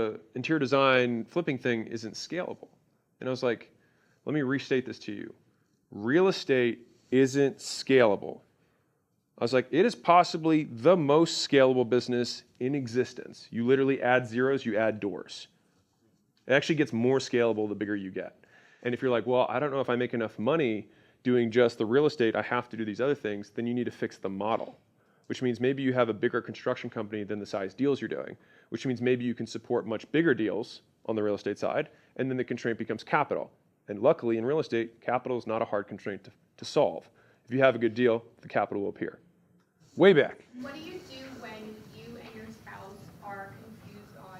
the interior design flipping thing isn't scalable. And I was like, let me restate this to you. Real estate isn't scalable. I was like, it is possibly the most scalable business in existence. You literally add zeros, you add doors. It actually gets more scalable the bigger you get. And if you're like, well, I don't know if I make enough money doing just the real estate, I have to do these other things, then you need to fix the model, which means maybe you have a bigger construction company than the size deals you're doing, which means maybe you can support much bigger deals on the real estate side, and then the constraint becomes capital. And luckily in real estate, capital is not a hard constraint to solve. If you have a good deal, the capital will appear. Way back. What do you do when you and your spouse are confused on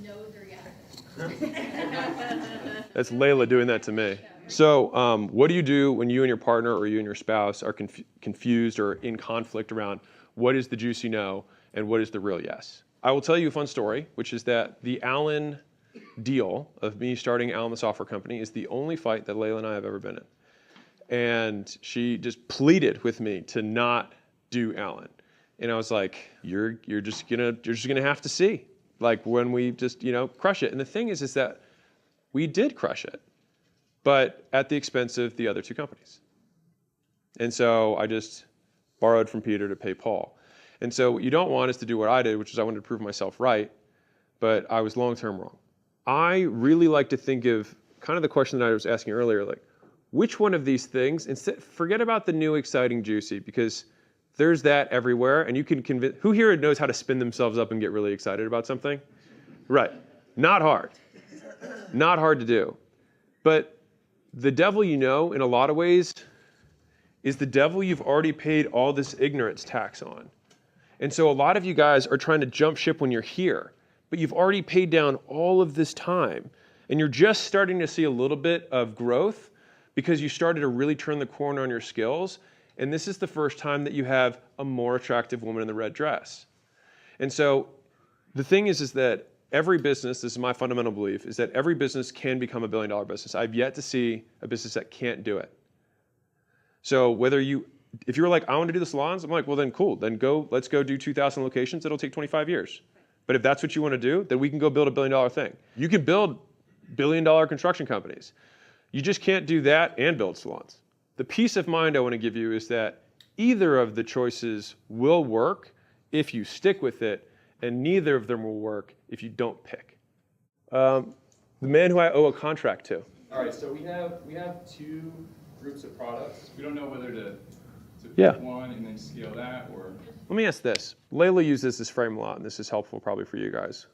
no's or yeses? That's Layla doing that to me. So what do you do when you and your partner or you and your spouse are confused or in conflict around what is the juicy no and what is the real yes? I will tell you a fun story, which is that the Allen deal of me starting Allen the software company is the only fight that Layla and I have ever been in. And she just pleaded with me to not do Allen. And I was like, you're just gonna have to see, like when we just crush it. And the thing is that we did crush it, but at the expense of the other two companies. And so I just borrowed from Peter to pay Paul. And so what you don't want is to do what I did, which is I wanted to prove myself right, but I was long-term wrong. I really like to think of kind of the question that I was asking earlier, like, which one of these things, instead, forget about the new, exciting, juicy, because there's that everywhere, and you can convince, who here knows how to spin themselves up and get really excited about something? Right, not hard. Not hard to do. But the devil in a lot of ways, is the devil you've already paid all this ignorance tax on. And so a lot of you guys are trying to jump ship when you're here, but you've already paid down all of this time, and you're just starting to see a little bit of growth because you started to really turn the corner on your skills, and this is the first time that you have a more attractive woman in the red dress. And so the thing is that every business, this is my fundamental belief, is that every business can become a billion-dollar business. I've yet to see a business that can't do it. So if you're like, I want to do the salons, I'm like, well then cool, then let's go do 2,000 locations, it'll take 25 years. But if that's what you want to do, then we can go build a billion-dollar thing. You can build billion-dollar construction companies. You just can't do that and build salons. The peace of mind I want to give you is that either of the choices will work if you stick with it, and neither of them will work if you don't pick. The man who I owe a contract to. All right, so we have two groups of products. We don't know whether to Yeah. pick one and then scale that, or Let me ask this. Layla uses this frame a lot, and this is helpful probably for you guys.